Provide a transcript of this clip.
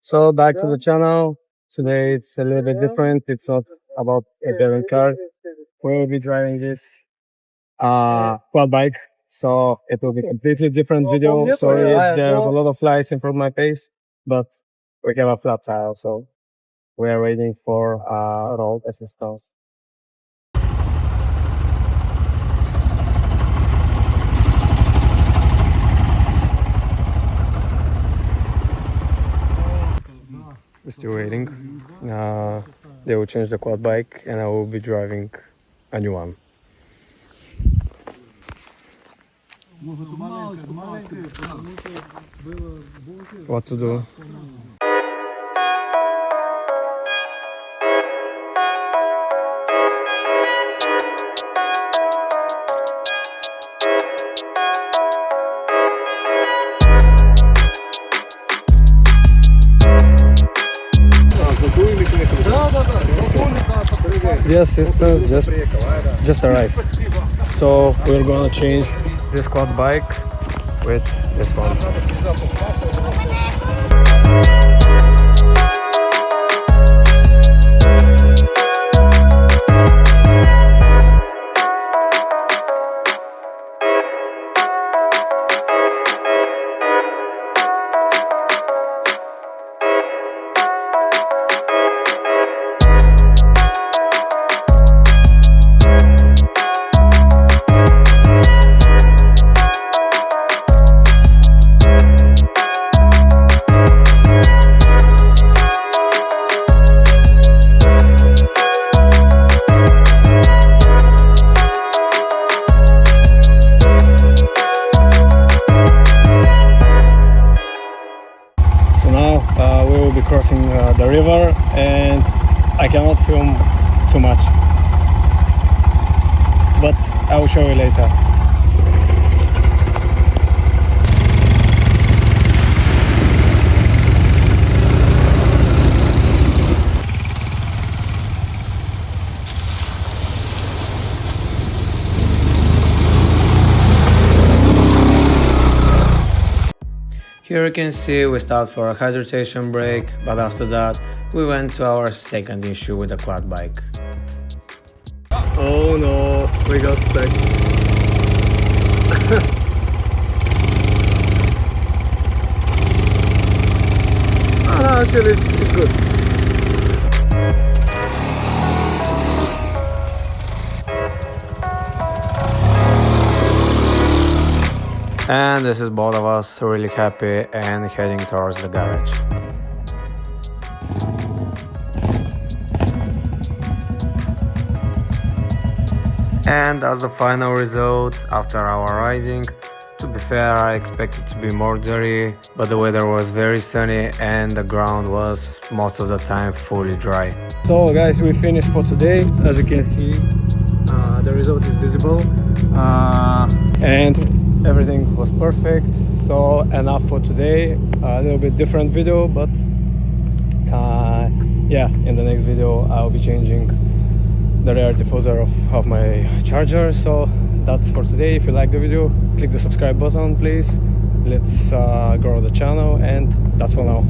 So back to the channel. Today it's a little bit different. It's not about a bearing car. We will be driving this quad bike. So it will be completely different video. Sorry, there's a lot of flies in front of my face, but we have a flat tire, so we are waiting for road assistance. We're still waiting. They will change the quad bike and I will be driving a new one. What to do? The assistance just arrived, so we're gonna change this quad bike with this one. We will be crossing the river and I cannot film too much, but I will show you later. Here you can see we stopped for a hydration break, but after that we went to our second issue with the quad bike. Oh no, we got stuck. Oh, no, actually it's good. And this is both of us really happy and heading towards the garage. And as the final result after our riding, to be fair, I expected to be more dirty, but the weather was very sunny and the ground was most of the time fully dry. So guys, we finished for today. As you can see, the result is visible. And everything was perfect, so enough for today. A little bit different video, but yeah, in the next video I'll be changing the rear diffuser of my charger. So that's for today. If you like the video, click the subscribe button please. Let's grow the channel, and that's for now.